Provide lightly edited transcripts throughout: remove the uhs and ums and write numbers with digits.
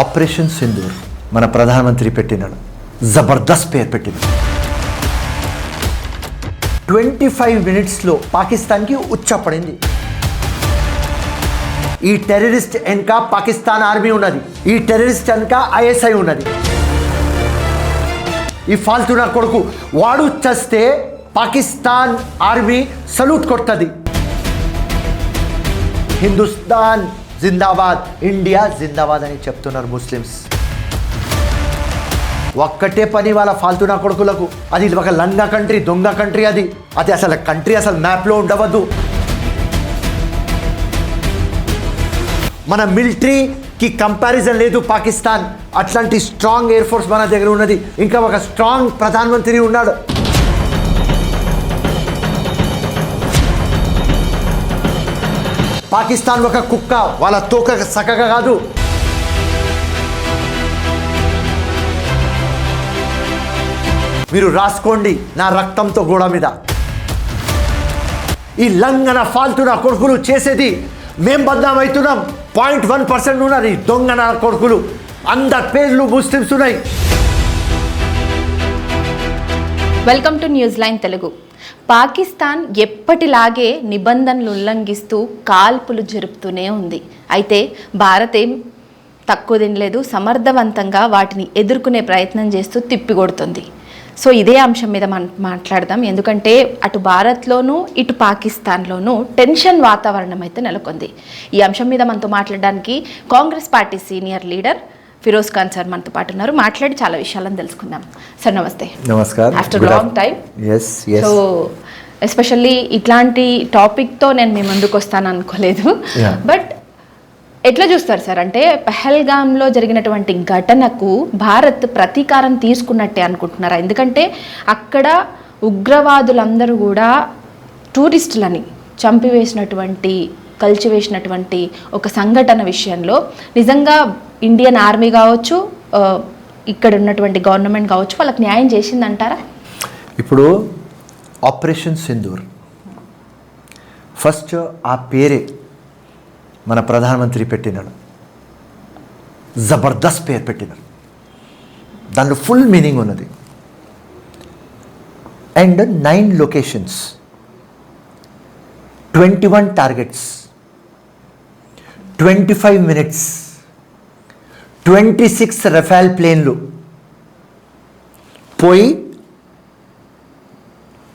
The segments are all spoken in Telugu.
ఆపరేషన్ సింధూర్ మన ప్రధానమంత్రి పెట్టినాడు. జబర్దస్త్ పేరు పెట్టింది. 25 మినిట్స్లో పాకిస్తాన్కి ఉచ్చపడింది. ఈ టెర్రరిస్ట్ వెనుక పాకిస్తాన్ ఆర్మీ ఉన్నది, ఈ టెర్రరిస్ట్ వెనుక ఐఎస్ఐ ఉన్నది. ఈ ఫాల్తునా కొడుకు వాడు చస్తే పాకిస్తాన్ ఆర్మీ సల్యూట్ కొడుతుంది. హిందుస్థాన్ జిందాబాద్, ఇండియా జిందాబాద్ అని చెప్తున్నారు ముస్లిమ్స్. ఒక్కటే పని వాళ్ళ ఫాల్తునా కొడుకులకు. అది ఒక లంగా కంట్రీ, దొంగ కంట్రీ. అది అసలు కంట్రీ అసలు మ్యాప్లో ఉండవద్దు. మన మిలిటరీకి కంపారిజన్ లేదు పాకిస్తాన్. అట్లాంటి స్ట్రాంగ్ ఎయిర్ ఫోర్స్ మన దగ్గర ఉన్నది. ఇంకా ఒక స్ట్రాంగ్ ప్రధానమంత్రి ఉన్నాడు. పాకిస్తాన్ ఒక కుక్క, వాళ్ళ తోక సక్కగా కాదు. మీరు రాసుకోండి నా రక్తంతో గోడ మీద. ఈ లంగన ఫాల్తున్న కొడుకులు చేసేది మేం బద్నామవుతున్నాం. 0.1% ఉన్నారు ఈ దొంగన కొడుకులు. అందరి పేర్లు ముస్లిమ్స్ ఉన్నాయి. Welcome to news line Telugu. Pakistan ఎప్పటిలాగే నిబంధనలు ఉల్లంఘిస్తూ కాల్పులు జరుపుతూనే ఉంది. అయితే భారత్ ఏం తక్కువ తినలేదు, సమర్థవంతంగా వాటిని ఎదుర్కొనే ప్రయత్నం చేస్తూ తిప్పికొడుతుంది. సో ఇదే అంశం మీద మనం మాట్లాడదాం. ఎందుకంటే అటు భారత్లోనూ ఇటు పాకిస్తాన్లోనూ టెన్షన్ వాతావరణం అయితే నెలకొంది. ఈ అంశం మీద మనతో మాట్లాడడానికి Congress party senior leader Firoz Khan sir మనతో పాటు ఉన్నారు. మాట్లాడి చాలా విషయాలను తెలుసుకుందాం. సార్ నమస్తే. నమస్కారం. After long time. So especially ఇట్లాంటి టాపిక్తో నేను మీ ముందుకు వస్తాను అనుకోలేదు. బట్ ఎట్లా చూస్తారు సార్? అంటే పహల్గామ్లో జరిగినటువంటి ఘటనకు భారత్ ప్రతీకారం తీసుకున్నట్టే అనుకుంటున్నారా? ఎందుకంటే అక్కడ ఉగ్రవాదులందరూ కూడా టూరిస్టులని చంపివేసినటువంటి, కలిచివేసినటువంటి ఒక సంఘటన విషయంలో నిజంగా ఇండియన్ ఆర్మీ కావచ్చు, ఇక్కడ ఉన్నటువంటి గవర్నమెంట్ కావచ్చు, వాళ్ళకి న్యాయం చేసిందంటారా? ఇప్పుడు ఆపరేషన్ సింధూర్ ఫస్ట్ ఆ పేరే మన ప్రధానమంత్రి పెట్టినాడు. జబర్దస్త్ పేరు పెట్టినాడు. దానిలో ఫుల్ మీనింగ్ ఉన్నది. And 9 locations, 21 targets, 25 minutes, 26 Rafale ప్లేన్లు పోయి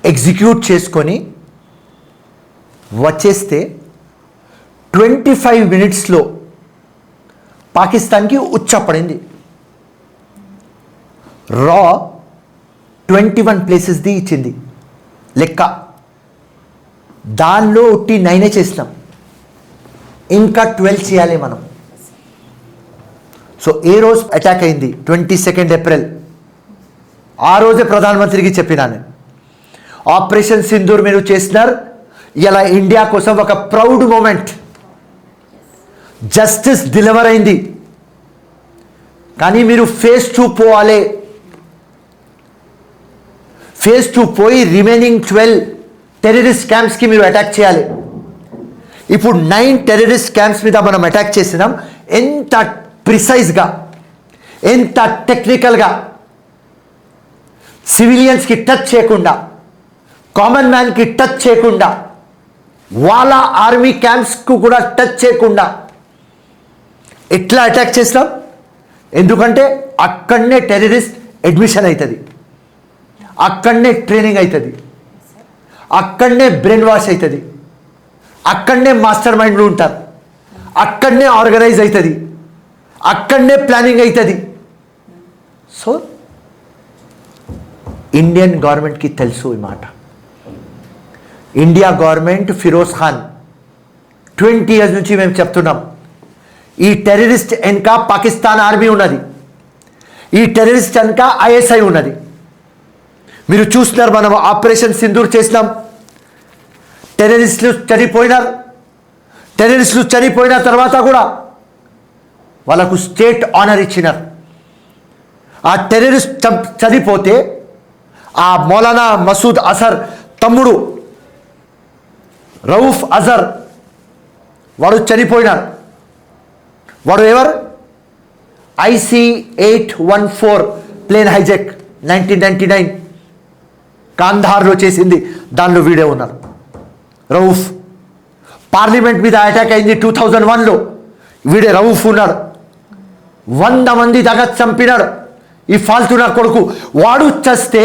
ఎగ్జిక్యూట్ చేసుకొని వచ్చేస్తే 25 మినిట్స్లో పాకిస్తాన్కి ఉచ్చపడింది. రా 21 ప్లేసెస్ది ఇచ్చింది లెక్క. దానిలో 9 చేసినాం, ఇంకా 12 చేయాలి మనం. సో ఏ రోజు అటాక్ అయింది? 22 ఏప్రిల్. ఆ రోజే ప్రధానమంత్రికి చెప్పినాను, ఆపరేషన్ సింధూర్ మీరు చేసినారు, ఇలా ఇండియా కోసం ఒక ప్రౌడ్ మూమెంట్. జస్టిస్ డెలివర్ అయింది, కానీ మీరు ఫేజ్ 2 పోవాలి. ఫేజ్ 2 పోయి రిమైనింగ్ 12 టెర్రరిస్ట్ క్యాంప్స్కి మీరు అటాక్ చేయాలి. ఇప్పుడు 9 టెర్రరిస్ట్ క్యాంప్స్ మీద మనం అటాక్ చేసినాం. ఎంత ప్రిసైజ్గా, ఎంత టెక్నికల్గా, సివిలియన్స్కి టచ్ చేయకుండా, కామన్ మ్యాన్కి టచ్ చేయకుండా, వాళ్ళ ఆర్మీ క్యాంప్స్కు కూడా టచ్ చేయకుండా ఎట్లా అటాక్ చేస్తాం? ఎందుకంటే అక్కడనే టెర్రరిస్ట్ అడ్మిషన్ అవుతుంది, అక్కడనే ట్రైనింగ్ అవుతుంది, అక్కడనే బ్రెయిన్ వాష్ అవుతుంది, అక్కడనే మాస్టర్ మైండ్లు ఉంటారు, అక్కడనే ఆర్గనైజ్ అవుతుంది, అక్కడనే ప్లానింగ్ అవుతుంది. సో ఇండియన్ గవర్నమెంట్కి తెలుసు ఈ మాట. India government, Firoz Khan 20 years నుంచి మేము చెప్తున్నాం, ఈ టెర్రరిస్ట్ వెనుక పాకిస్తాన్ ఆర్మీ ఉన్నది, ఈ టెర్రరిస్ట్ వెనుక ఐఎస్ఐ ఉన్నది. మీరు చూస్తున్నారు, మనం ఆపరేషన్ సింధూర్ చేసినాం, టెర్రరిస్టులు చనిపోయినారు. టెర్రరిస్టులు చనిపోయిన తర్వాత కూడా వాళ్ళకు స్టేట్ ఆనర్ ఇచ్చినారు. ఆ టెర్రరిస్ట్ చనిపోతే ఆ మౌలానా మసూద్ అజర్ తమ్ముడు రౌఫ్ అజర్ వాడు చనిపోయినాడు. వాడు ఎవరు? IC-814 ప్లేన్ హైజెక్ 1999 కాంధార్లో చేసింది, దానిలో వీడియో ఉన్నారు. రౌఫ్ పార్లమెంట్ మీద అటాక్ అయింది 2001లో, వీడే రౌఫ్ ఉన్నాడు. 100 మంది దాకా చంపినాడు ఈ ఫాల్తునా కొడుకు. వాడు చస్తే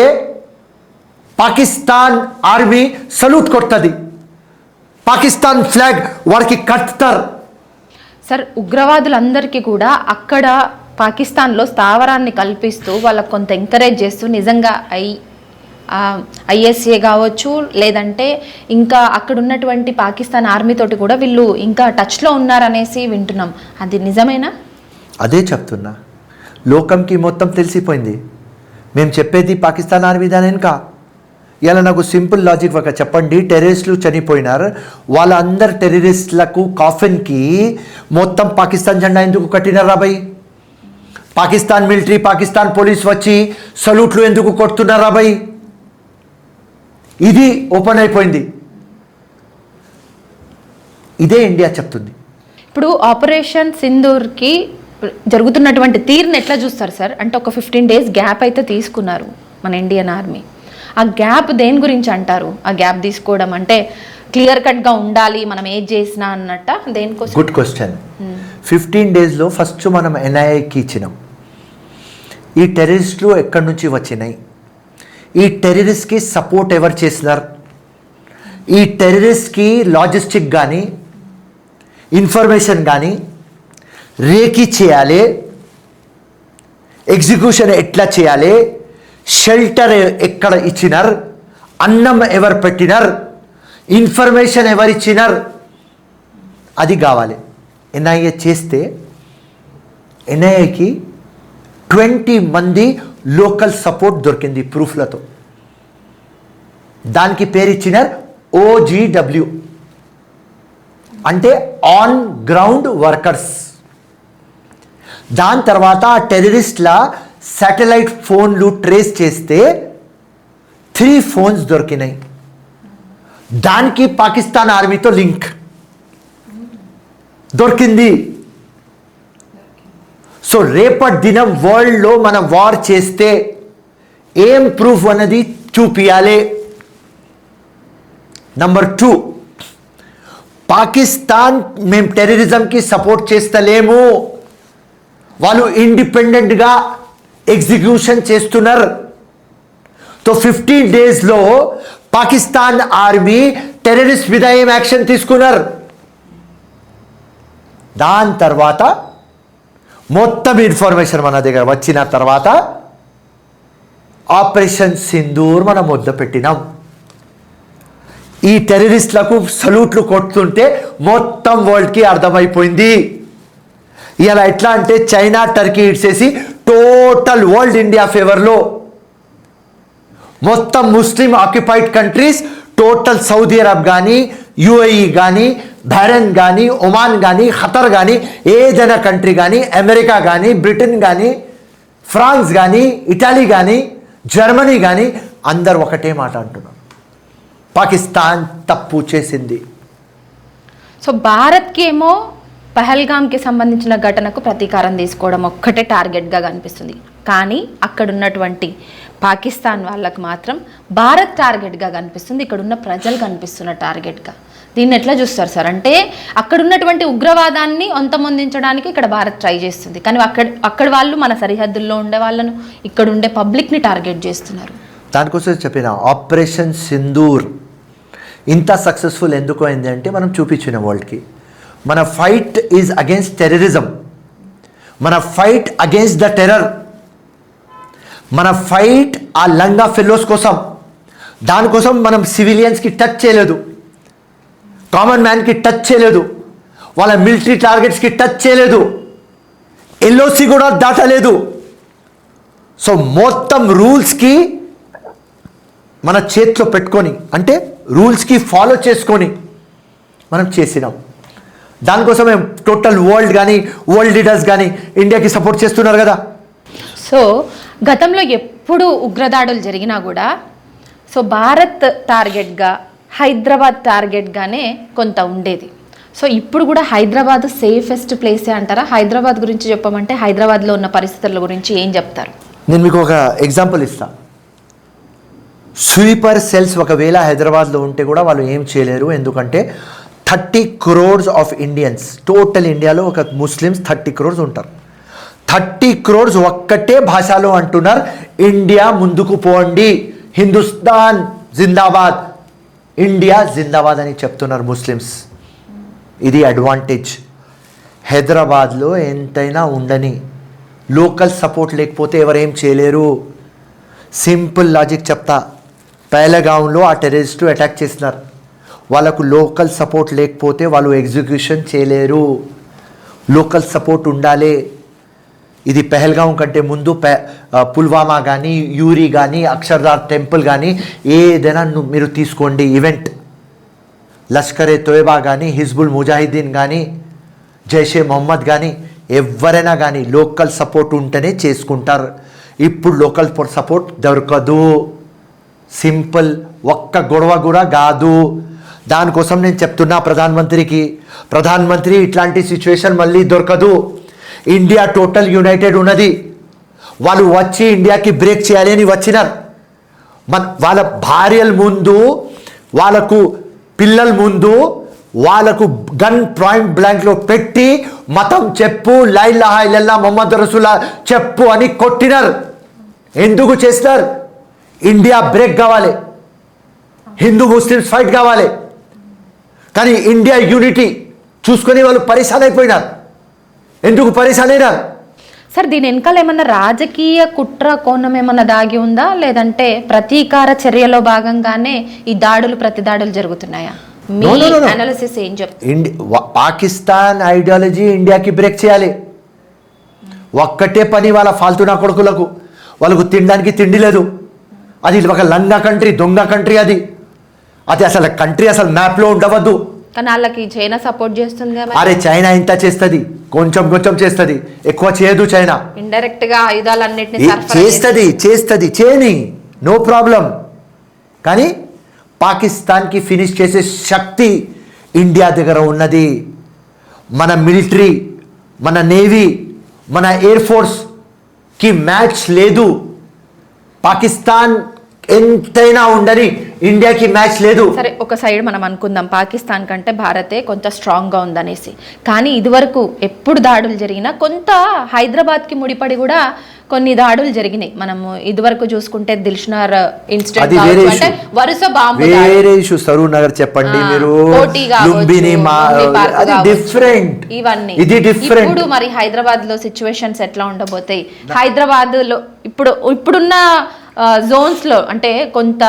పాకిస్తాన్ ఆర్మీ సల్యూట్ కొడుతుంది, పాకిస్తాన్ ఫ్లాగ్ వాడికి కట్టుతారు. సార్, ఉగ్రవాదులందరికీ కూడా అక్కడ పాకిస్తాన్లో స్థావరాన్ని కల్పిస్తూ వాళ్ళకు కొంత ఎంకరేజ్ చేస్తూ నిజంగా ISA కావచ్చు, లేదంటే ఇంకా అక్కడ ఉన్నటువంటి పాకిస్తాన్ ఆర్మీతోటి కూడా వీళ్ళు ఇంకా టచ్లో ఉన్నారనేసి వింటున్నాం. అది నిజమేనా? అదే చెప్తున్నా, లోకంకి మొత్తం తెలిసిపోయింది మేము చెప్పేది పాకిస్తాన్ ఆర్మీ దానేనుకా. ఇలా నాకు సింపుల్ లాజిక్ ఒక చెప్పండి, టెర్రరిస్టులు చనిపోయినారు, వాళ్ళందరు టెర్రరిస్టులకు కాఫిన్కి మొత్తం పాకిస్తాన్ జెండా ఎందుకు కట్టినారా భయ్? పాకిస్తాన్ మిలిటరీ, పాకిస్తాన్ పోలీస్ వచ్చి సల్యూట్లు ఎందుకు కొడుతున్నారా భయ్? ఇది ఓపెన్ అయిపోయింది. ఇదే ఇండియా చెప్తుంది. ఇప్పుడు ఆపరేషన్ సింధూర్కి జరుగుతున్నటువంటి తీరుని ఎట్లా చూస్తారు సార్? అంటే ఒక 15 days గ్యాప్ అయితే తీసుకున్నారు మన ఇండియన్ ఆర్మీ. ఆ గ్యాప్ దేని గురించి అంటారు? ఆ గ్యాప్ తీసుకోవడం అంటే క్లియర్ కట్గా ఉండాలి మనం ఏది చేసినా అన్నట్ట, దేనికోసం? Good question. 15 daysలో ఫస్ట్ మనం NIAకి ఇచ్చినాం. ఈ టెర్రరిస్టులు ఎక్కడి నుంచి వచ్చినాయి, ఈ టెర్రరిస్ట్కి సపోర్ట్ ఎవరు చేసినారు, ఈ టెర్రరిస్ట్కి లాజిస్టిక్ కానీ ఇన్ఫర్మేషన్ కానీ రేకి చేయాలి, ఎగ్జిక్యూషన్ ఎట్లా చేయాలి, షెల్టర్ ఎక్కడ ఇచ్చినారు, అన్నం ఎవరు పెట్టినారు, ఇన్ఫర్మేషన్ ఎవరు ఇచ్చినారు, అది కావాలి. NIA చేస్తే NIAకి 20 మంది లోకల్ సపోర్ట్ దొరికింది ప్రూఫ్లతో. దానికి పేరు ఇచ్చినారు OGW, అంటే ఆన్ గ్రౌండ్ వర్కర్స్. దాని తర్వాత ఆ టెర్రరిస్ట్ల శాటిలైట్ ఫోన్లు ట్రేస్ చేస్తే 3 phones దొరికినాయి. దానికి పాకిస్తాన్ ఆర్మీతో లింక్ దొరికింది. సో రేపటి దినం వరల్డ్లో మనం వార్ చేస్తే ఏం ప్రూఫ్ అన్నది చూపియాలి. నంబర్ 2, పాకిస్తాన్ మేము టెర్రరిజంకి సపోర్ట్ చేస్తలేము, వాళ్ళు ఇండిపెండెంట్గా ఎగ్జిక్యూషన్ చేస్తున్నారు. సో 15 daysలో పాకిస్తాన్ ఆర్మీ టెర్రరిస్ట్ మీద ఏం యాక్షన్ తీసుకున్నారు. దాని తర్వాత మొత్తం ఇన్ఫర్మేషన్ మన దగ్గర వచ్చిన తర్వాత ఆపరేషన్ సింధూర్ మనం మొదలుపెట్టినాం. ఈ టెర్రరిస్టులకు సల్యూట్లు కొడుతుంటే మొత్తం వరల్డ్కి అర్థమైపోయింది. ఇలా ఎట్లా అంటే చైనా, టర్కీ ఇడ్చేసి టోటల్ వరల్డ్ ఇండియా ఫేవర్లో, మొత్తం Muslim occupied countries total Saudi Arab కానీ, UAE కానీ, బహ్రెయిన్ కానీ, ఒమాన్ కానీ, ఖతర్ కానీ, ఏదైనా కంట్రీ కానీ, అమెరికా కానీ, బ్రిటన్ కానీ, ఫ్రాన్స్ కానీ, ఇటలీ కానీ, జర్మనీ కానీ అందరు ఒకటే మాట అంటున్నారు, పాకిస్తాన్ తప్పు చేసింది. సో భారత్కి ఏమో పహల్గామ్కి సంబంధించిన ఘటనకు ప్రతీకారం తీసుకోవడం ఒక్కటే టార్గెట్గా కనిపిస్తుంది. కానీ అక్కడ ఉన్నటువంటి పాకిస్తాన్ వాళ్ళకు మాత్రం భారత్ టార్గెట్గా కనిపిస్తుంది, ఇక్కడ ఉన్న ప్రజలు కనిపిస్తున్న టార్గెట్గా. దీన్ని ఎట్లా చూస్తారు సార్? అంటే అక్కడ ఉన్నటువంటి ఉగ్రవాదాన్ని అంతమొందించడానికి ఇక్కడ భారత్ ట్రై చేస్తుంది, కానీ అక్కడ వాళ్ళు మన సరిహద్దుల్లో ఉండే వాళ్ళను, ఇక్కడ ఉండే పబ్లిక్ని టార్గెట్ చేస్తున్నారు. దానికోసం చెప్పిన ఆపరేషన్ సింధూర్ ఇంత సక్సెస్ఫుల్ ఎందుకు అయింది అంటే మనం చూపించిన వరల్డ్కి మన ఫైట్ ఈజ్ అగేన్స్ట్ టెర్రరిజం, మన ఫైట్ అగేన్స్ట్ ద టెర్రర్, మన ఫైట్ ఆ లంగా ఫెలోస్ కోసం. దానికోసం మనం సివిలియన్స్కి టచ్ చేయలేదు, కామన్ మ్యాన్కి టచ్ చేయలేదు, వాళ్ళ మిలిటరీ టార్గెట్స్కి టచ్ చేయలేదు, LOC కూడా దాటలేదు. సో మొత్తం రూల్స్కి మన చేతిలో పెట్టుకొని, అంటే రూల్స్కి ఫాలో చేసుకొని మనం చేసినాం. దానికోసం మేము టోటల్ వరల్డ్ కానీ, వరల్డ్ లీడర్స్ కానీ ఇండియాకి సపోర్ట్ చేస్తున్నారు కదా. సో గతంలో ఎప్పుడు ఉగ్రదాడులు జరిగినా కూడా సో భారత్ టార్గెట్గా, హైదరాబాద్ టార్గెట్గానే కొంత ఉండేది. సో ఇప్పుడు కూడా హైదరాబాద్ సేఫెస్ట్ ప్లేసే అంటారా? హైదరాబాద్ గురించి చెప్పమంటే హైదరాబాద్లో ఉన్న పరిస్థితుల గురించి ఏం చెప్తారు? నేను మీకు ఒక ఎగ్జాంపుల్ ఇస్తా. స్వీపర్ సెల్స్ ఒకవేళ హైదరాబాద్లో ఉంటే కూడా వాళ్ళు ఏం చేయలేరు. ఎందుకంటే 30 crores ఆఫ్ ఇండియన్స్, టోటల్ ఇండియాలో ఒక ముస్లిమ్స్ 30 crores ఉంటారు. 30 crores ఒక్కటే భాషలో అంటున్నారు, ఇండియా ముందుకు పోండి, హిందుస్థాన్ జిందాబాద్, ఇండియా జిందాబాద్ అని చెప్తున్నారు ముస్లిమ్స్. ఇది అడ్వాంటేజ్. హైదరాబాద్లో ఎంతైనా ఉండని, లోకల్ సపోర్ట్ లేకపోతే ఎవరేం చేయలేరు. సింపుల్ లాజిక్ చెప్తా. పహల్గాంలో ఆ టెర్రరిస్టు అటాక్ చేసినారు, వాళ్ళకు లోకల్ సపోర్ట్ లేకపోతే వాళ్ళు ఎగ్జిక్యూషన్ చేయలేరు. లోకల్ సపోర్ట్ ఉండాలి. ఇది పహల్గాం కంటే ముందు పుల్వామా కానీ, యూరి కానీ, అక్షర్ధార్ టెంపుల్ కానీ ఏదైనా మీరు తీసుకోండి ఈవెంట్, లష్కరే తోయబా కానీ, హిజ్బుల్ ముజాహిద్దీన్ కానీ, జైషే మొహమ్మద్ కానీ, ఎవరైనా కానీ లోకల్ సపోర్ట్ ఉంటేనే చేసుకుంటారు. ఇప్పుడు లోకల్ సపోర్ట్ దొరకదు. సింపుల్, ఒక్క గొడవ కూడా కాదు. దానికోసం నేను చెప్తున్నా ప్రధానమంత్రి ఇట్లాంటి సిచ్యువేషన్ మళ్ళీ దొరకదు. ఇండియా టోటల్ యునైటెడ్ ఉన్నది. వాళ్ళు వచ్చి ఇండియాకి బ్రేక్ చేయాలి అని వచ్చినారు. వాళ్ళ భార్యల ముందు, వాళ్ళకు పిల్లల ముందు, వాళ్ళకు గన్ పాయింట్ బ్లాంక్లో పెట్టి మతం చెప్పు, లా ఇలాహా ఇల్లల్లాహ్ ముహమ్మద్ రసూలుల్లాహ్ చెప్పు అని కొట్టినారు. ఎందుకు చేస్తారు? ఇండియా బ్రేక్ కావాలి, హిందూ ముస్లిమ్స్ ఫైట్ కావాలి. కానీ ఇండియా యూనిటీ చూసుకొని వాళ్ళు పరేషాన్ అయిపోయినారు. ఎందుకు పరేషాన్ అయినారు? సార్, దీని వెనకాల ఏమన్నా రాజకీయ కుట్ర కోణం ఏమన్నా దాగి ఉందా, లేదంటే ప్రతీకార చర్యలో భాగంగానే ఈ ప్రతి దాడులు జరుగుతున్నాయా? మీ అనాలిసిస్ ఏం చెప్తారు? పాకిస్తాన్ ఐడియాలజీ ఇండియాకి బ్రేక్ చేయాలి. ఒక్కటే పని వాళ్ళ ఫాల్తునా కొడుకులకు, వాళ్ళకు తినడానికి తిండి లేదు. అది ఒక లంగా కంట్రీ, దొంగ కంట్రీ. అది అసలు కంట్రీ అసలు మ్యాప్లో ఉండవద్దు. కానీ వాళ్ళకి చైనా సపోర్ట్ చేస్తుంది. అరే చైనా ఇంత చేస్తుంది, కొంచెం చేస్తుంది, ఎక్కువ చేయదు. చైనా ఇండైరెక్ట్ గా ఆయుధాలన్నిటిని చేస్తుంది, చేయని, నో ప్రాబ్లం. కానీ పాకిస్తాన్కి ఫినిష్ చేసే శక్తి ఇండియా దగ్గర ఉన్నది. మన మిలిటరీ, మన నేవీ, మన ఎయిర్ ఫోర్స్కి మ్యాచ్ లేదు. పాకిస్తాన్ ఎంతైనా ఉండని ఇండియాకి మ్యాచ్ లేదు. సరే, ఒక సైడ్ మనం అనుకుందాం పాకిస్తాన్ కంటే భారతే కొంత స్ట్రాంగ్గా ఉందనేసి. కానీ ఇదివరకు ఎప్పుడు దాడులు జరిగినా కొంత హైదరాబాద్కి ముడిపడి కూడా కొన్ని దాడులు జరిగినాయి. మనము ఇదివరకు చూసుకుంటే దిల్షునార్ ఇన్సిడెంట్, అంటే వరుస బాంబు వేరే ఇష్యూ. సరూర్ నగర్ చెప్పండి మీరు, డిఫరెంట్, ఇవన్నీ. ఇది డిఫరెంట్. ఇప్పుడు మరి హైదరాబాద్ లో సిచ్యువేషన్స్ ఎట్లా ఉండబోతాయి? హైదరాబాద్ లో ఇప్పుడున్న జోన్స్లో, అంటే కొంత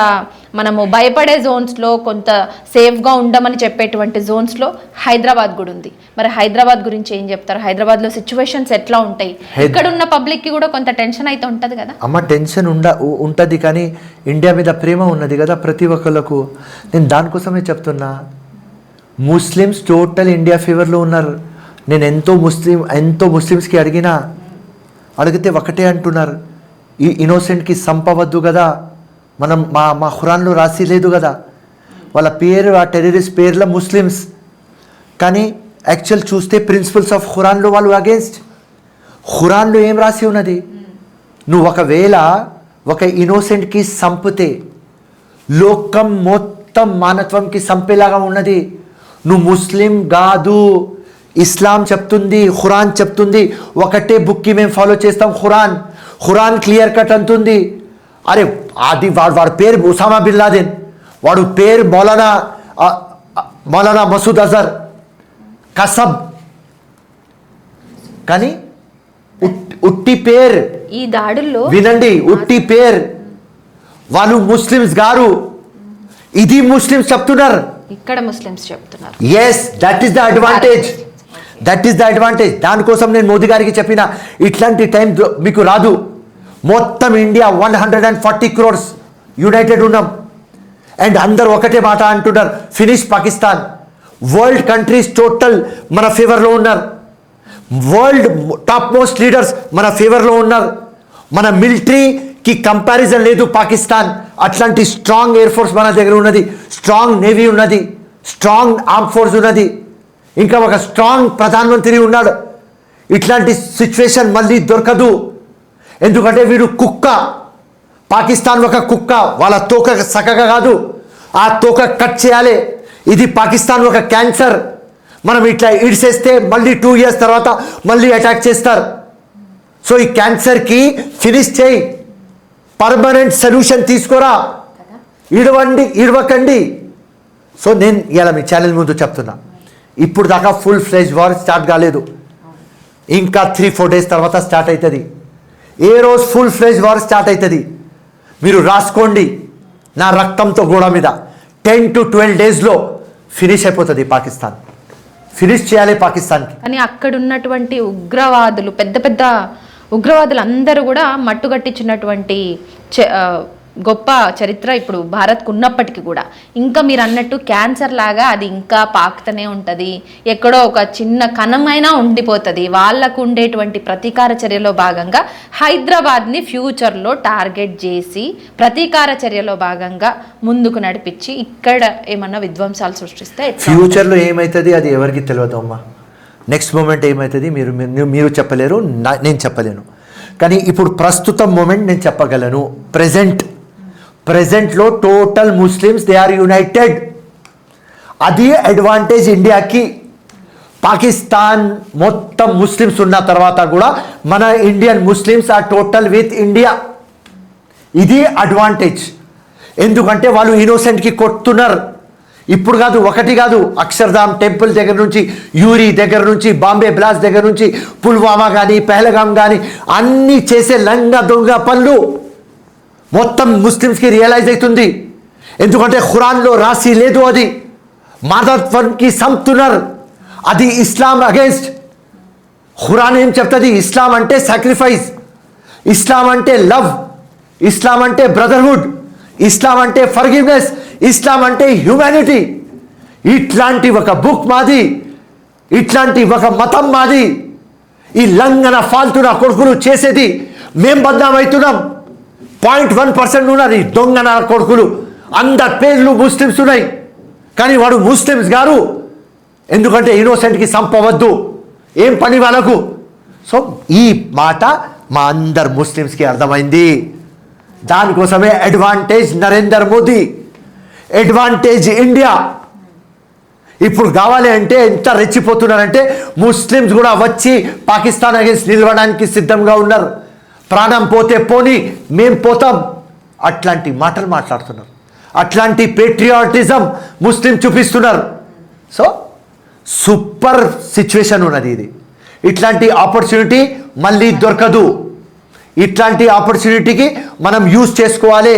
మనము భయపడే జోన్స్లో, కొంత సేఫ్గా ఉండమని చెప్పేటువంటి జోన్స్లో హైదరాబాద్ కూడా ఉంది. మరి హైదరాబాద్ గురించి ఏం చెప్తారు? హైదరాబాద్లో సిచ్యువేషన్స్ ఎట్లా ఉంటాయి? ఇక్కడ ఉన్న పబ్లిక్కి కూడా కొంత టెన్షన్ అయితే ఉంటుంది కదా. అమ్మ, టెన్షన్ ఉంటుంది, కానీ ఇండియా మీద ప్రేమ ఉన్నది కదా ప్రతి ఒక్కళ్ళకు. నేను దానికోసమే చెప్తున్నా, ముస్లిమ్స్ టోటల్ ఇండియా ఫేవర్లో ఉన్నారు. నేను ఎంతో ముస్లిమ్స్కి అడిగితే ఒకటే అంటున్నారు, ఈ ఇన్నోసెంట్కి చంపవద్దు కదా, మనం మా ఖురాన్లో రాసి లేదు కదా. వాళ్ళ పేరు, ఆ టెర్రరిస్ట్ పేర్ల ముస్లిమ్స్, కానీ యాక్చువల్ చూస్తే ప్రిన్సిపల్స్ ఆఫ్ ఖురాన్లో వాళ్ళు అగేన్స్ట్. ఖురాన్లో ఏం రాసి ఉన్నది? నువ్వు ఒకవేళ ఒక ఇన్నోసెంట్కి చంపితే లోకం మొత్తం మానవత్వంకి చంపేలాగా ఉన్నది. నువ్వు ముస్లిం కాదు, ఇస్లాం చెప్తుంది, ఖురాన్ చెప్తుంది. ఒకటే బుక్కి మేము ఫాలో చేస్తాం, ఖురాన్ క్లియర్ కట్ అంటుంది. అరే అది వాడి పేరు ఉసామా బిన్ లాదెన్, వాడు పేరు మౌలానా మసూద్ అజర్ కసబ్, కానీ ఉట్టి పేరు. ఈ దాడుల్లో వినండి, ఉట్టి పేరు. వాళ్ళు ముస్లిమ్స్ గారు, ఇది ముస్లిమ్స్ చెప్తున్నారు, ఇక్కడ ముస్లిమ్స్ చెప్తున్నారు. Yes, that is the advantage. దానికోసం నేను మోదీ గారికి చెప్పిన, ఇట్లాంటి టైం మీకు రాదు. మొత్తం ఇండియా 140 crores యునైటెడ్ ఉన్నాం. అండ్ అందరు ఒకటే మాట అంటున్నారు, finish Pakistan. World countries total మన ఫేవర్లో ఉన్నారు. వరల్డ్ టాప్ మోస్ట్ లీడర్స్ మన ఫేవర్లో ఉన్నారు. మన మిలిటరీకి కంపారిజన్ లేదు పాకిస్తాన్. అట్లాంటి స్ట్రాంగ్ ఎయిర్ ఫోర్స్ మన దగ్గర ఉన్నది, స్ట్రాంగ్ నేవీ ఉన్నది, స్ట్రాంగ్ ఆర్మ్ ఫోర్స్ ఉన్నది. ఇంకా ఒక స్ట్రాంగ్ ప్రధానమంత్రి ఉన్నాడు. ఇట్లాంటి సిచ్యువేషన్ మళ్ళీ దొరకదు. ఎందుకంటే వీడు కుక్క, పాకిస్తాన్ ఒక కుక్క, వాళ్ళ తోక సక్కగా కాదు, ఆ తోక కట్ చేయాలి. ఇది పాకిస్తాన్ ఒక క్యాన్సర్. మనం ఇట్లా ఇడిసేస్తే మళ్ళీ 2 years తర్వాత మళ్ళీ అటాక్ చేస్తారు. సో ఈ క్యాన్సర్కి ఫినిష్ చేయి, పర్మనెంట్ సొల్యూషన్ తీసుకోరా, ఇడవకండి. సో నేను ఇలా మీ ఛానల్ ముందు చెప్తున్నా, ఇప్పుడు దాకా ఫుల్ ఫ్లెజ్ వార్ స్టార్ట్ కాలేదు, ఇంకా 3-4 days తర్వాత స్టార్ట్ అవుతుంది. ఏ రోజు ఫుల్ ఫ్లెజ్ వార్ స్టార్ట్ అవుతుంది మీరు రాసుకోండి నా రక్తంతో గోడ మీద. 10 to 12 daysలో ఫినిష్ అయిపోతుంది పాకిస్తాన్. ఫినిష్ చేయాలి పాకిస్తాన్కి. కానీ అక్కడ ఉన్నటువంటి ఉగ్రవాదులు, పెద్ద పెద్ద ఉగ్రవాదులు అందరూ కూడా మట్టుగట్టించినటువంటి గొప్ప చరిత్ర ఇప్పుడు భారత్కు ఉన్నప్పటికీ కూడా ఇంకా మీరు అన్నట్టు క్యాన్సర్ లాగా అది ఇంకా పాకుతూనే ఉంటుంది. ఎక్కడో ఒక చిన్న కణమైనా ఉండిపోతుంది. వాళ్ళకు ఉండేటువంటి ప్రతీకార చర్యలో భాగంగా హైదరాబాద్ని ఫ్యూచర్లో టార్గెట్ చేసి ప్రతీకార చర్యలో భాగంగా ముందుకు నడిపించి ఇక్కడ ఏమన్నా విధ్వంసాలు సృష్టిస్తే ఫ్యూచర్లో ఏమవుతుంది అది ఎవరికి తెలియదు అమ్మా. నెక్స్ట్ మూమెంట్ ఏమవుతుంది మీరు చెప్పలేరు, నేను చెప్పలేను. కానీ ఇప్పుడు ప్రస్తుతం మూమెంట్ నేను చెప్పగలను. ప్రెజెంట్లో total Muslims they are united. అది అడ్వాంటేజ్ ఇండియాకి. పాకిస్తాన్ మొత్తం ముస్లిమ్స్ ఉన్న తర్వాత కూడా మన Indian Muslims are total with India. ఇది అడ్వాంటేజ్. ఎందుకంటే వాళ్ళు ఇన్నోసెంట్కి కొడుతున్నారు. ఇప్పుడు కాదు, ఒకటి కాదు, అక్షర్ధామ్ టెంపుల్ దగ్గర నుంచి, యూరి దగ్గర నుంచి, బాంబే బ్లాస్ట్ దగ్గర నుంచి, పుల్వామా కానీ, పెహల్గాం కానీ అన్నీ చేసే లంగా దొంగ పనులు మొత్తం ముస్లిమ్స్కి రియలైజ్ అవుతుంది. ఎందుకంటే ఖురాన్లో రాసి లేదు, అది మాదత్వానికి సంపుతున్నారు. అది ఇస్లాం అగేన్స్ట్. ఖురాన్ ఏం చెప్తుంది? ఇస్లాం అంటే సాక్రిఫైస్, ఇస్లాం అంటే లవ్, ఇస్లాం అంటే బ్రదర్హుడ్, ఇస్లాం అంటే ఫర్గివ్నెస్, ఇస్లాం అంటే హ్యూమానిటీ. ఇట్లాంటి ఒక బుక్ మాది, ఇట్లాంటి ఒక మతం మాది. ఈ లంగన ఫాల్తున్న కొడుకులు చేసేది మేం బద్నామవుతున్నాం. 0.1% ఉన్నారు ఈ దొంగన కొడుకులు. అందరి పేర్లు ముస్లిమ్స్ ఉన్నాయి, కానీ వాడు ముస్లిమ్స్ గారు. ఎందుకంటే ఇన్నోసెంట్కి సంపవద్దు, ఏం పని వాళ్ళకు. సో ఈ మాట మా అందరు ముస్లిమ్స్కి అర్థమైంది. దానికోసమే advantage Narendra Modi, advantage India. ఇప్పుడు కావాలి అంటే ఎంత రెచ్చిపోతున్నారంటే ముస్లిమ్స్ కూడా వచ్చి పాకిస్తాన్ అగేన్స్ట్ నిలవడానికి సిద్ధంగా ఉన్నారు. ప్రాణం పోతే పోని, మేం పోతాం, అట్లాంటి మాటలు మాట్లాడుతున్నారు. అట్లాంటి పేట్రియాటిజం ముస్లిం చూపిస్తున్నారు. సో సూపర్ సిచ్యువేషన్ ఉన్నది ఇది. ఇట్లాంటి ఆపర్చునిటీ మళ్ళీ దొరకదు. ఇట్లాంటి ఆపర్చునిటీకి మనం యూజ్ చేసుకోవాలి.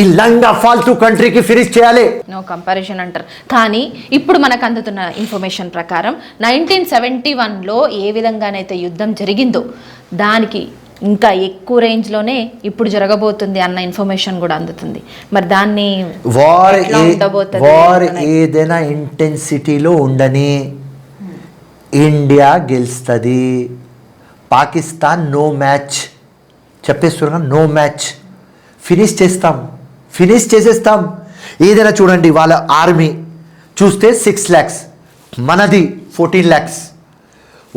ఈ లంగా ఫాల్తూ కంట్రీకి ఫినిష్ చేయాలి. నో కంపారిజన్ అంటారు. కానీ ఇప్పుడు మనకు అందుతున్న ఇన్ఫర్మేషన్ ప్రకారం 1971లో ఏ విధంగానైతే యుద్ధం జరిగిందో దానికి ఇంకా ఎక్కువ రేంజ్లోనే ఇప్పుడు జరగబోతుంది అన్న ఇన్ఫర్మేషన్ కూడా అందుతుంది. మరి దాన్ని వార్ ఏదైనా ఇంటెన్సిటీలో ఉండని ఇండియా గెలుస్తుంది. పాకిస్తాన్ నో మ్యాచ్ చెప్పేస్తున్నాం, నో మ్యాచ్. ఫినిష్ చేసేస్తాం. ఏదైనా చూడండి, వాళ్ళ ఆర్మీ చూస్తే 6 lakhs, మనది 14 lakhs.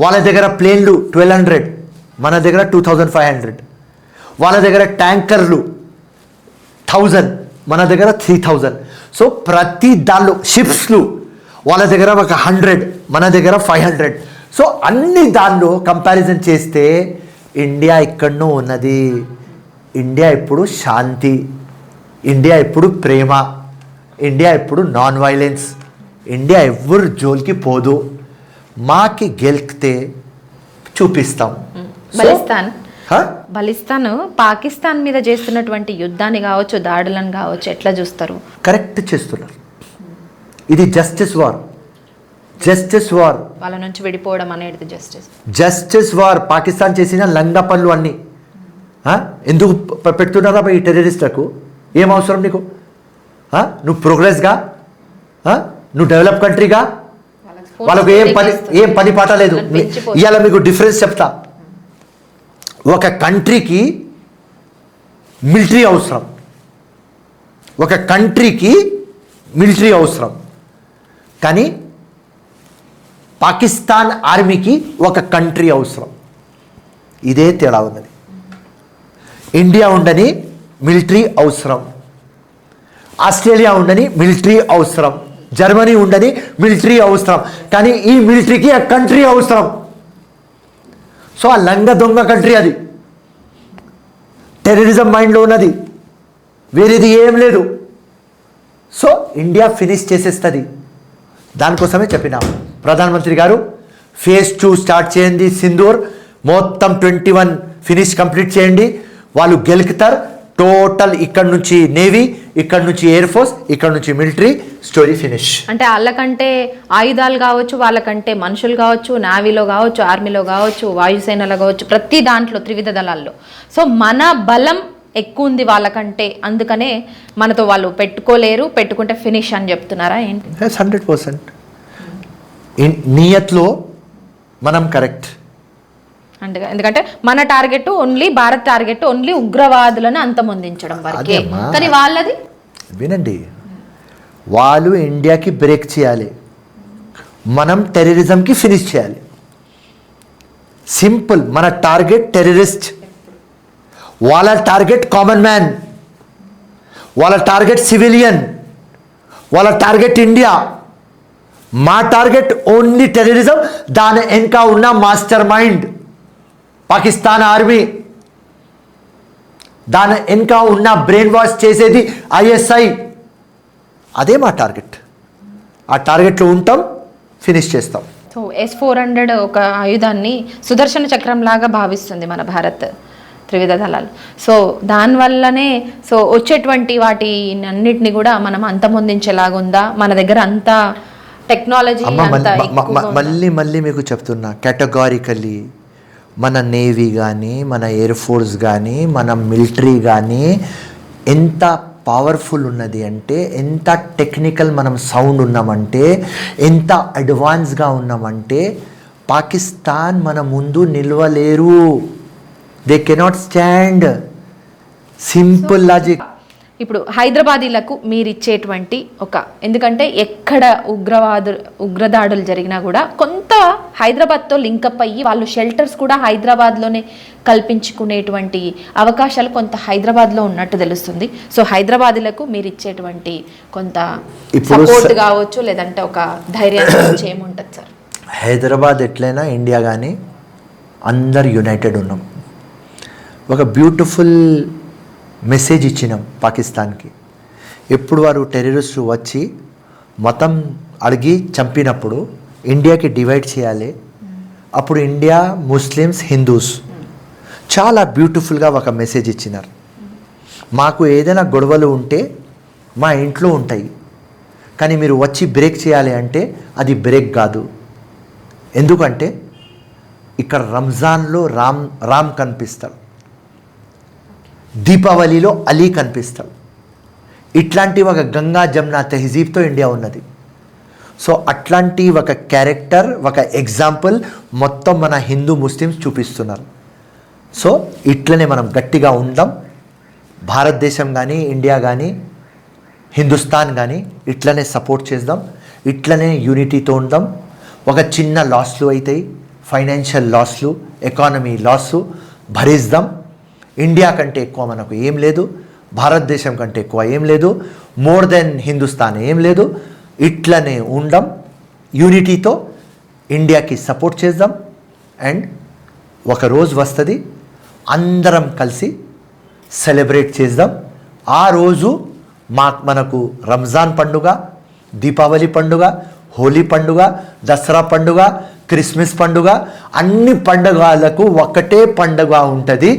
వాళ్ళ దగ్గర ప్లేన్లు 1200, మన దగ్గర 2500. వాళ్ళ దగ్గర ట్యాంకర్లు 1000, మన దగ్గర 3000. సో ప్రతి దానిలో షిప్స్లు వాళ్ళ దగ్గర 100, మన దగ్గర 500. సో అన్ని దానిలో కంపారిజన్ చేస్తే ఇండియా ఎక్కడనో ఉన్నది. ఇండియా ఇప్పుడు శాంతి, ఇండియా ఇప్పుడు ప్రేమ, ఇండియా ఇప్పుడు నాన్ వైలెన్స్. ఇండియా ఎవరు జోలికి పోదు. మాకి గెలిస్తే చూపిస్తాం. బలిస్తాన్ పాకిస్తాన్ మీద చేస్తున్నటువంటి యుద్ధాన్ని కావచ్చు, దాడులను కావచ్చు, ఎట్లా చూస్తారు? కరెక్ట్ చేస్తున్నారు. ఇది జస్టిస్ వార్. వాళ్ళ నుంచి విడిపోవడం అనేది జస్టిస్ వార్. పాకిస్తాన్ చేసిన లంగా పనులు అన్నీ ఎందుకు పెడుతున్నారా ఈ టెర్రరిస్టులకు? ఏం అవసరం నీకు? నువ్వు ప్రోగ్రెస్గా, నువ్వు డెవలప్ కంట్రీగా, వాళ్ళకు ఏం పని పాట లేదు. ఇవాళ మీకు డిఫరెన్స్ చెప్తా. ఒక కంట్రీకి మిలిటరీ అవసరం, కానీ పాకిస్తాన్ ఆర్మీకి ఒక కంట్రీ అవసరం. ఇదే తేడా ఉన్నది. ఇండియా ఉండని మిలిటరీ అవసరం, ఆస్ట్రేలియా ఉండని మిలిటరీ అవసరం, జర్మనీ ఉండని మిలిటరీ అవసరం, కానీ ఈ మిలిటరీకి ఆ కంట్రీ అవసరం. సో ఆ లంగ దొంగ కంట్రీ అది, టెర్రరిజం మైండ్లో ఉన్నది, వేరేది ఏం లేదు. సో ఇండియా ఫినిష్ చేసేస్తుంది. దానికోసమే చెప్పిన ప్రధానమంత్రి గారు ఫేజ్ 2 స్టార్ట్ చేయండి, సింధూర్ మొత్తం 21 ఫినిష్ కంప్లీట్ చేయండి, వాళ్ళు గెలుకుతారు. టోటల్ ఇక్కడ నుంచి నేవీ, ఇక్కడ నుంచి ఎయిర్ ఫోర్స్, ఇక్కడ నుంచి మిలిటరీ, స్టోరీ ఫినిష్. అంటే వాళ్ళకంటే ఆయుధాలు కావచ్చు, వాళ్ళకంటే మనుషులు కావచ్చు, నావీలో కావచ్చు, ఆర్మీలో కావచ్చు, వాయుసేనలో కావచ్చు, ప్రతి దాంట్లో త్రివిధ దళాల్లో. సో మన బలం ఎక్కువ ఉంది వాళ్ళకంటే, అందుకనే మనతో వాళ్ళు పెట్టుకోలేరు, పెట్టుకుంటే ఫినిష్ అని చెప్తున్నారా ఏంటి? 100% నియత్లో మనం కరెక్ట్. అంటే ఎందుకంటే మన target only, Bharat target only ఉగ్రవాదులను అంతమొందించడం వరకే. కానీ వాళ్ళది వినండి, వాళ్ళు ఇండియాకి బ్రేక్ చేయాలి, మనం టెర్రరిజంకి ఫినిష్ చేయాలి. సింపుల్. మన టార్గెట్ టెర్రరిస్ట్, వాళ్ళ టార్గెట్ కామన్ మ్యాన్, వాళ్ళ టార్గెట్ సివిలియన్, వాళ్ళ టార్గెట్ ఇండియా. మా టార్గెట్ ఓన్లీ టెర్రరిజం. దాని వెనుక ఉన్న మాస్టర్ మైండ్ పాకిస్తాన్ ఆర్మీ, దాని వెనుక ఉన్న బ్రెయిన్ వాష్ చేసేది ISI. అదే మా టార్గెట్. ఆ టార్గెట్లో ఉంటాం, ఫినిష్ చేస్తాం. సో S-400 ఒక ఆయుధాన్ని సుదర్శన చక్రం లాగా భావిస్తుంది మన భారత్ త్రివిధ దళాలు. సో దానివల్లనే సో వచ్చేటువంటి వాటి అన్నిటిని కూడా మనం అంతమొందించేలాగుందా? మన దగ్గర అంతా టెక్నాలజీ మళ్ళీ మీకు చెప్తున్నా, కేటగారికలీ మన నేవీ కానీ, మన ఎయిర్ ఫోర్స్ కానీ, మన మిలిటరీ కానీ ఎంత పవర్ఫుల్ ఉన్నది అంటే, ఎంత టెక్నికల్ మనం సౌండ్ ఉన్నామంటే, ఎంత అడ్వాన్స్గా ఉన్నామంటే, పాకిస్తాన్ మన ముందు నిలవలేరు. They cannot stand. Simple logic. ఇప్పుడు హైదరాబాదీలకు మీరు ఇచ్చేటువంటి ఒక, ఎందుకంటే ఎక్కడ ఉగ్రదాడులు జరిగినా కూడా కొంత హైదరాబాద్తో లింకప్ అయ్యి వాళ్ళు షెల్టర్స్ కూడా హైదరాబాద్లోనే కల్పించుకునేటువంటి అవకాశాలు కొంత హైదరాబాద్లో ఉన్నట్టు తెలుస్తుంది. సో హైదరాబాదీలకు మీరు ఇచ్చేటువంటి కొంత సపోర్ట్ కావచ్చు, లేదంటే ఒక ధైర్యం ఏముంటుంది సార్? హైదరాబాద్ ఎట్లయినా ఇండియా కానీ అందరు యునైటెడ్ ఉన్నాం. ఒక బ్యూటిఫుల్ మెసేజ్ ఇచ్చినాం పాకిస్తాన్కి. ఎప్పుడు వారు టెర్రరిస్టులు వచ్చి మతం అడిగి చంపినప్పుడు ఇండియాకి డివైడ్ చేయాలి, అప్పుడు ఇండియా, ముస్లిమ్స్, హిందూస్ చాలా బ్యూటిఫుల్గా ఒక మెసేజ్ ఇచ్చినారు. మాకు ఏదైనా గొడవలు ఉంటే మా ఇంట్లో ఉంటాయి, కానీ మీరు వచ్చి బ్రేక్ చేయాలి అంటే అది బ్రేక్ కాదు. ఎందుకంటే ఇక్కడ రంజాన్లో రామ్ కనిపిస్తాడు, దీపావళిలో అలీ కనిపిస్తాడు. ఇట్లాంటి ఒక గంగా జమున తెహజీబ్తో ఇండియా ఉన్నది. సో అట్లాంటి ఒక క్యారెక్టర్, ఒక ఎగ్జాంపుల్ మొత్తం మన హిందూ ముస్లిమ్స్ చూపిస్తున్నారు. సో ఇట్లనే మనం గట్టిగా ఉందాం. భారతదేశం కానీ, ఇండియా కానీ, హిందుస్థాన్ కానీ ఇట్లనే సపోర్ట్ చేద్దాం, ఇట్లనే యూనిటీతో ఉందాం. ఒక చిన్న లాస్లు అవుతాయి, ఫైనాన్షియల్ లాస్లు, ఎకానమీ లాస్ భరిద్దాం. ఇండియా కంటే ఎక్కువ మనకు ఏం లేదు, భారతదేశం కంటే ఎక్కువ ఏం లేదు, మోర్ దెన్ హిందుస్థాన్ ఏం లేదు. ఇట్లనే ఉండం, యూనిటీతో ఇండియాకి సపోర్ట్ చేద్దాం. అండ్ ఒక రోజు వస్తుంది అందరం కలిసి సెలబ్రేట్ చేద్దాం. ఆ రోజు మనకు రంజాన్ పండుగ, దీపావళి పండుగ, హోలీ పండుగ, దసరా పండుగ, క్రిస్మస్ పండుగ, అన్ని పండుగలకు ఒకటే పండుగ ఉంటుంది.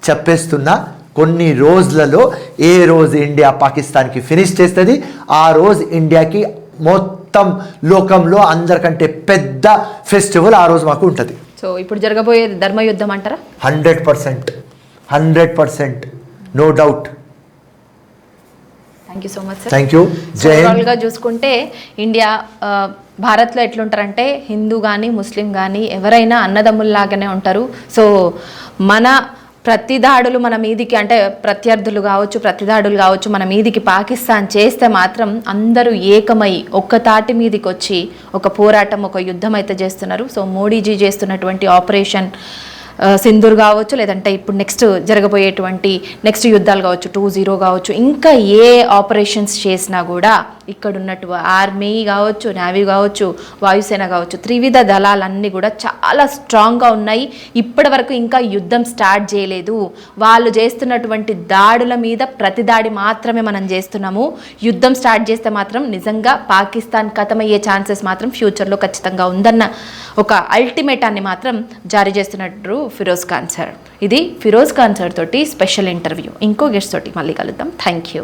చెప్పేస్తున్నా, కొన్ని రోజులలో ఏ రోజు ఇండియా పాకిస్తాన్కి ఫినిష్ చేస్తుంది, ఆ రోజు ఇండియాకి మొత్తం లోకంలో అందరికంటే పెద్ద ఫెస్టివల్ ఆ రోజు మాకు ఉంటుంది. సో ఇప్పుడు జరగబోయేది ధర్మయుద్ధం అంటారా? 100%, no doubt. Thank you so much sir. Thank you. ఓవరాల్గా చూసుకుంటే ఇండియా, భారత్లో ఎట్లుంటారంటే హిందూ కానీ, ముస్లిం కానీ ఎవరైనా అన్నదమ్ముల్లాగానే ఉంటారు. సో మన ప్రతి దాడులు మన మీదికి అంటే ప్రత్యర్థులు కావచ్చు ప్రతిదాడులు కావచ్చు మన మీదికి పాకిస్తాన్ చేస్తే మాత్రం అందరూ ఏకమై ఒక్క తాటి మీదికి వచ్చి ఒక పోరాటం ఒక యుద్ధం అయితే చేస్తున్నారు. సో మోడీజీ చేస్తున్నటువంటి ఆపరేషన్ సింధూర్ కావచ్చు, లేదంటే ఇప్పుడు నెక్స్ట్ జరగబోయేటువంటి నెక్స్ట్ యుద్ధాలు కావచ్చు, 2-0 కావచ్చు, ఇంకా ఏ ఆపరేషన్స్ చేసినా కూడా ఇక్కడ ఉన్నట్టు ఆర్మీ కావచ్చు, నేవీ కావచ్చు, వాయుసేన కావచ్చు, త్రివిధ దళాలన్నీ కూడా చాలా స్ట్రాంగ్గా ఉన్నాయి. ఇప్పటి వరకు ఇంకా యుద్ధం స్టార్ట్ చేయలేదు. వాళ్ళు చేస్తున్నటువంటి దాడుల మీద ప్రతి దాడి మాత్రమే మనం చేస్తున్నాము. యుద్ధం స్టార్ట్ చేస్తే మాత్రం నిజంగా పాకిస్తాన్ ఖతమయ్యే ఛాన్సెస్ మాత్రం ఫ్యూచర్లో ఖచ్చితంగా ఉందన్న ఒక అల్టిమేటాన్ని మాత్రం జారీ చేస్తున్నట్టు ఫిరోజ్ ఖాన్ సార్. ఇది ఫిరోజ్ ఖాన్ సార్ తోటి స్పెషల్ ఇంటర్వ్యూ. ఇంకో గెస్ట్ తోటి మళ్ళీ కలుద్దాం. Thank you.